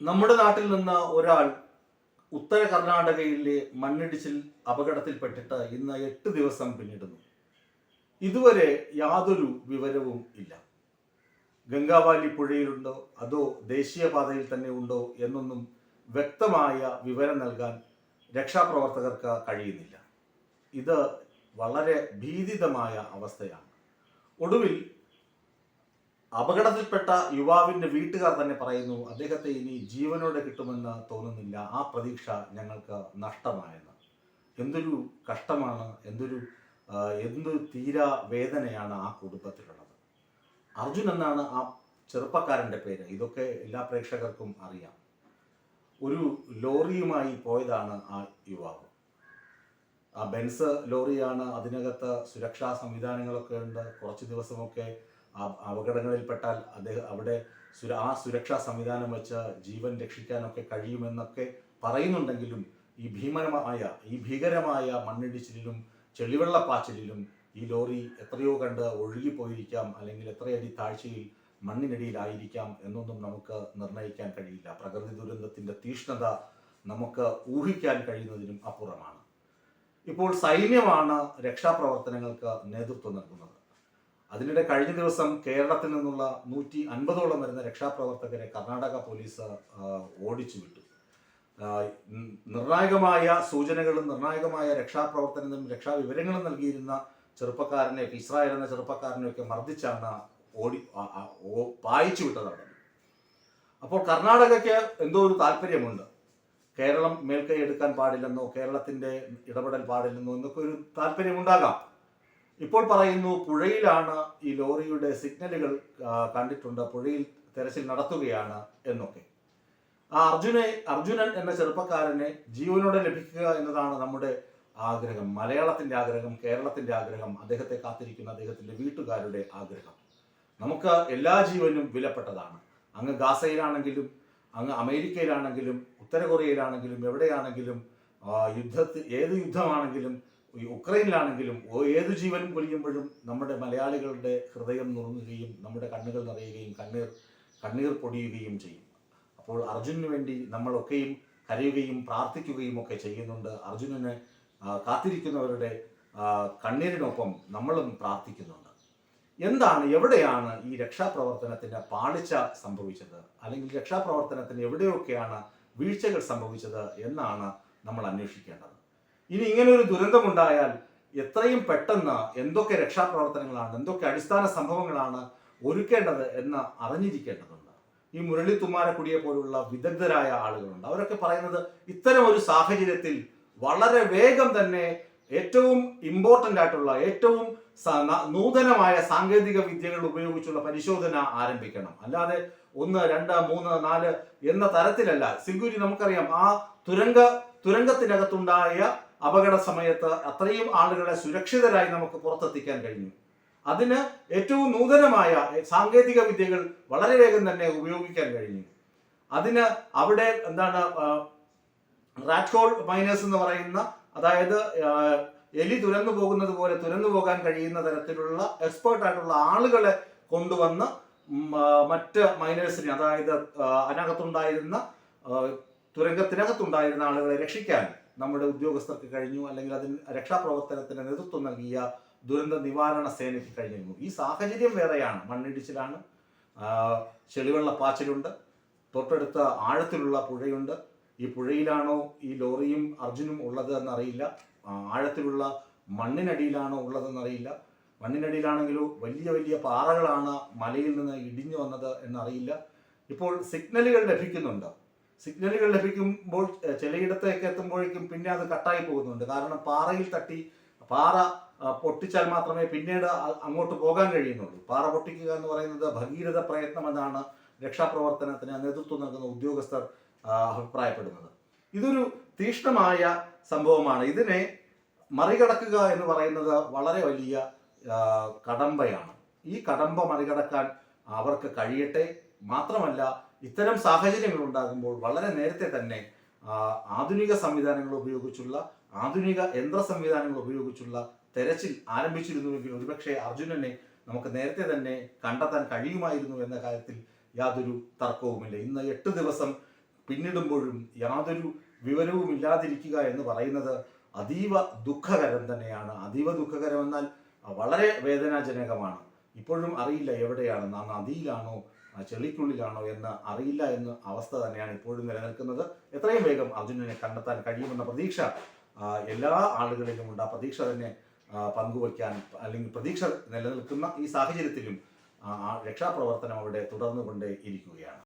നമ്മുടെ നാട്ടിൽ നിന്ന് ഒരാൾ ഉത്തര കർണാടകയിലെ മണ്ണിടിച്ചിൽ അപകടത്തിൽപ്പെട്ടിട്ട് ഇന്ന് 8 ദിവസം പിന്നിടുന്നു. ഇതുവരെ യാതൊരു വിവരവും ഇല്ല. ഗംഗാവാലി പുഴയിലുണ്ടോ അതോ ദേശീയപാതയിൽ തന്നെ ഉണ്ടോ എന്നൊന്നും വ്യക്തമായ വിവരം നൽകാൻ രക്ഷാപ്രവർത്തകർക്ക് കഴിയുന്നില്ല. ഇത് വളരെ ഭീതിതമായ അവസ്ഥയാണ്. ഒടുവിൽ അപകടത്തിൽപ്പെട്ട യുവാവിന്റെ വീട്ടുകാർ തന്നെ പറയുന്നു, അദ്ദേഹത്തെ ഇനി ജീവനോടെ കിട്ടുമെന്ന് തോന്നുന്നില്ല, ആ പ്രതീക്ഷ ഞങ്ങൾക്ക് നഷ്ടമായെന്ന്. എന്തൊരു കഷ്ടമാണ്, എന്തൊരു തീരാ വേദനയാണ് ആ കുടുംബത്തിലുള്ളത്. അർജുൻ എന്നാണ് ആ ചെറുപ്പക്കാരൻ്റെ പേര്. ഇതൊക്കെ എല്ലാ പ്രേക്ഷകർക്കും അറിയാം. ഒരു ലോറിയുമായി പോയതാണ് ആ യുവാവ്. ആ ബെൻസ് ലോറിയാണ്. അതിനകത്ത് സുരക്ഷാ സംവിധാനങ്ങളൊക്കെ ഉണ്ട്. കുറച്ച് ദിവസമൊക്കെ അപകടങ്ങളിൽപ്പെട്ടാൽ അവിടെ ആ സുരക്ഷാ സംവിധാനം വെച്ച് ജീവൻ രക്ഷിക്കാനൊക്കെ കഴിയുമെന്നൊക്കെ പറയുന്നുണ്ടെങ്കിലും ഈ ഭീകരമായ മണ്ണിടിച്ചിലിലും ചെളിവെള്ളപ്പാച്ചിലിലും ഈ ലോറി എത്രയോ കണ്ട് ഒഴുകിപ്പോയിരിക്കാം, അല്ലെങ്കിൽ എത്രയടി താഴ്ചയിൽ മണ്ണിനടിയിലായിരിക്കാം എന്നൊന്നും നമുക്ക് നിർണ്ണയിക്കാൻ കഴിയില്ല. പ്രകൃതി ദുരന്തത്തിന്റെ തീഷ്ണത നമുക്ക് ഊഹിക്കാൻ കഴിയുന്നതിനും അപ്പുറമാണ്. ഇപ്പോൾ സൈന്യമാണ് രക്ഷാപ്രവർത്തനങ്ങൾക്ക് നേതൃത്വം നൽകുന്നത്. അതിനിടെ കഴിഞ്ഞ ദിവസം കേരളത്തിൽ നിന്നുള്ള 150ഓളം വരുന്ന രക്ഷാപ്രവർത്തകരെ കർണാടക പോലീസ് ഓടിച്ചു വിട്ടു. നിർണായകമായ സൂചനകളും നിർണായകമായ രക്ഷാപ്രവർത്തനങ്ങളും രക്ഷാവിവരങ്ങളും നൽകിയിരുന്ന ചെറുപ്പക്കാരനെയൊക്കെ, ഇസ്രായേൽ എന്ന ചെറുപ്പക്കാരനെയൊക്കെ മർദ്ദിച്ചാണ് പായിച്ചു വിട്ടതാണ്. അപ്പോൾ കർണാടകയ്ക്ക് എന്തോ ഒരു താല്പര്യമുണ്ട്. കേരളം മേൽക്കൈ എടുക്കാൻ പാടില്ലെന്നോ കേരളത്തിന്റെ ഇടപെടൽ പാടില്ലെന്നോ എന്നൊക്കെ ഒരു താല്പര്യമുണ്ടാകാം. ഇപ്പോൾ പറയുന്നു പുഴയിലാണ് ഈ ലോറിയുടെ സിഗ്നലുകൾ കണ്ടിട്ടുണ്ട്, പുഴയിൽ തെരച്ചിൽ നടത്തുകയാണ് എന്നൊക്കെ. ആ അർജുനൻ എന്ന ചെറുപ്പക്കാരനെ ജീവനോടെ ലഭിക്കുക എന്നതാണ് നമ്മുടെ ആഗ്രഹം, മലയാളത്തിന്റെ ആഗ്രഹം, കേരളത്തിന്റെ ആഗ്രഹം, അദ്ദേഹത്തെ കാത്തിരിക്കുന്ന അദ്ദേഹത്തിന്റെ വീട്ടുകാരുടെ ആഗ്രഹം. നമുക്ക് എല്ലാ ജീവനും വിലപ്പെട്ടതാണ്. അങ്ങ് ഗാസയിലാണെങ്കിലും അങ്ങ് അമേരിക്കയിലാണെങ്കിലും ഉത്തര കൊറിയയിലാണെങ്കിലും എവിടെയാണെങ്കിലും ഏത് യുദ്ധമാണെങ്കിലും ഉക്രൈനിലാണെങ്കിലും ഏതു ജീവനും പൊലിയുമ്പോഴും നമ്മുടെ മലയാളികളുടെ ഹൃദയം നുറുങ്ങുകയും നമ്മുടെ കണ്ണുകൾ നിറയുകയും കണ്ണീർ പൊടിയുകയും ചെയ്യും. അപ്പോൾ അർജുനു വേണ്ടി നമ്മളൊക്കെയും കരയുകയും പ്രാർത്ഥിക്കുകയും ഒക്കെ ചെയ്യുന്നുണ്ട്. അർജുനനെ കാത്തിരിക്കുന്നവരുടെ കണ്ണീരിനൊപ്പം നമ്മളും പ്രാർത്ഥിക്കുന്നുണ്ട്. എവിടെയാണ് ഈ രക്ഷാപ്രവർത്തനത്തിന് പാളിച്ച സംഭവിച്ചത്, അല്ലെങ്കിൽ രക്ഷാപ്രവർത്തനത്തിന് എവിടെയൊക്കെയാണ് വീഴ്ചകൾ സംഭവിച്ചത് എന്നാണ് നമ്മൾ അന്വേഷിക്കേണ്ടത്. ഇനി ഇങ്ങനെ ഒരു ദുരന്തമുണ്ടായാൽ എത്രയും പെട്ടെന്ന് എന്തൊക്കെ രക്ഷാപ്രവർത്തനങ്ങളാണ്, എന്തൊക്കെ അടിസ്ഥാന സംഭവങ്ങളാണ് ഒരുക്കേണ്ടത് എന്ന് അറിഞ്ഞിരിക്കേണ്ടതുണ്ട്. ഈ മുരളി തുമ്മാരക്കുടിയെ പോലുള്ള വിദഗ്ധരായ ആളുകളുണ്ട്. അവരൊക്കെ പറയുന്നത് ഇത്തരം ഒരു സാഹചര്യത്തിൽ വളരെ വേഗം തന്നെ ഏറ്റവും ഇമ്പോർട്ടൻ്റ് ആയിട്ടുള്ള ഏറ്റവും നൂതനമായ സാങ്കേതിക വിദ്യകൾ ഉപയോഗിച്ചുള്ള പരിശോധന ആരംഭിക്കണം. അല്ലാതെ 1, 2, 3, 4 എന്ന തരത്തിലല്ല. സിംഗൂരി നമുക്കറിയാം, ആ തുരങ്കത്തിനകത്തുണ്ടായ അപകട സമയത്ത് അത്രയും ആളുകളെ സുരക്ഷിതരായി നമുക്ക് പുറത്തെത്തിക്കാൻ കഴിഞ്ഞു. അതിന് ഏറ്റവും നൂതനമായ സാങ്കേതിക വിദ്യകൾ വളരെ വേഗം തന്നെ ഉപയോഗിക്കാൻ കഴിഞ്ഞു. അതിന് അവിടെ റാറ്റ് ഹോൾ മൈനേഴ്സ് എന്ന് പറയുന്ന, അതായത് എലി തുരന്നു പോകുന്നത് പോലെ തുരന്നു പോകാൻ കഴിയുന്ന തരത്തിലുള്ള എക്സ്പേർട്ട് ആയിട്ടുള്ള ആളുകളെ കൊണ്ടുവന്ന് മറ്റ് മൈനേഴ്സിനെ, അതായത് തുരങ്കത്തിനകത്തുണ്ടായിരുന്ന ആളുകളെ രക്ഷിക്കാൻ നമ്മുടെ ഉദ്യോഗസ്ഥർക്ക് കഴിഞ്ഞു, അല്ലെങ്കിൽ അതിന് രക്ഷാപ്രവർത്തനത്തിന് നേതൃത്വം നൽകിയ ദുരന്ത നിവാരണ സേനയ്ക്ക് കഴിഞ്ഞിരുന്നു. ഈ സാഹചര്യം വേറെയാണ്. മണ്ണിടിച്ചിലാണ്, ചെളിവെള്ളപ്പാച്ചിലുണ്ട്, തൊട്ടടുത്ത ആഴത്തിലുള്ള പുഴയുണ്ട്. ഈ പുഴയിലാണോ ഈ ലോറിയും അർജുനും ഉള്ളത് എന്നറിയില്ല. ആഴത്തിലുള്ള മണ്ണിനടിയിലാണോ ഉള്ളതെന്നറിയില്ല. മണ്ണിനടിയിലാണെങ്കിലോ വലിയ വലിയ പാറകളാണ് മലയിൽ നിന്ന് ഇടിഞ്ഞു വന്നത് എന്നറിയില്ല. ഇപ്പോൾ സിഗ്നലുകൾ ലഭിക്കുന്നുണ്ട്. സിഗ്നലുകൾ ലഭിക്കുമ്പോൾ ചിലയിടത്തേക്ക് എത്തുമ്പോഴേക്കും പിന്നെ അത് കട്ടായി പോകുന്നുണ്ട്. കാരണം പാറയിൽ തട്ടി പാറ പൊട്ടിച്ചാൽ മാത്രമേ പിന്നീട് അങ്ങോട്ട് പോകാൻ കഴിയുന്നുള്ളൂ. പാറ പൊട്ടിക്കുക എന്ന് പറയുന്നത് ഭഗീരഥ പ്രയത്നമെന്നാണ് രക്ഷാപ്രവർത്തനത്തിന് നേതൃത്വം നൽകുന്ന ഉദ്യോഗസ്ഥർ അഭിപ്രായപ്പെടുന്നത്. ഇതൊരു തീക്ഷ്ണമായ സംഭവമാണ്. ഇതിനെ മറികടക്കുക എന്ന് പറയുന്നത് വളരെ വലിയ കടമ്പയാണ്. ഈ കടമ്പ മറികടക്കാൻ അവർക്ക് കഴിയട്ടെ. മാത്രമല്ല, ഇത്തരം സാഹചര്യങ്ങൾ ഉണ്ടാകുമ്പോൾ വളരെ നേരത്തെ തന്നെ ആധുനിക സംവിധാനങ്ങൾ ഉപയോഗിച്ചുള്ള, ആധുനിക യന്ത്ര സംവിധാനങ്ങൾ ഉപയോഗിച്ചുള്ള തെരച്ചിൽ ആരംഭിച്ചിരുന്നുവെങ്കിൽ ഒരുപക്ഷെ അർജുനനെ നമുക്ക് നേരത്തെ തന്നെ കണ്ടെത്താൻ കഴിയുമായിരുന്നു എന്ന കാര്യത്തിൽ യാതൊരു തർക്കവുമില്ല. ഇന്ന് 8 ദിവസം പിന്നിടുമ്പോഴും യാതൊരു വിവരവും ഇല്ലാതിരിക്കുക എന്ന് പറയുന്നത് അതീവ ദുഃഖകരം തന്നെയാണ്. അതീവ ദുഃഖകരം എന്നാൽ വളരെ വേദനാജനകമാണ്. ഇപ്പോഴും അറിയില്ല എവിടെയാണ്, ആ നദിയിലാണോ ചെളിക്കുള്ളിലാണോ എന്ന് അറിയില്ല എന്ന അവസ്ഥ തന്നെയാണ് ഇപ്പോഴും നിലനിൽക്കുന്നത്. എത്രയും വേഗം അർജുനനെ കണ്ടെത്താൻ കഴിയുമെന്ന പ്രതീക്ഷ എല്ലാ ആളുകളിലുമുണ്ട്. ആ പ്രതീക്ഷ തന്നെ പങ്കുവയ്ക്കാൻ, അല്ലെങ്കിൽ പ്രതീക്ഷ നിലനിൽക്കുന്ന ഈ സാഹചര്യത്തിലും രക്ഷാപ്രവർത്തനം അവിടെ തുടർന്നുകൊണ്ടേ ഇരിക്കുകയാണ്.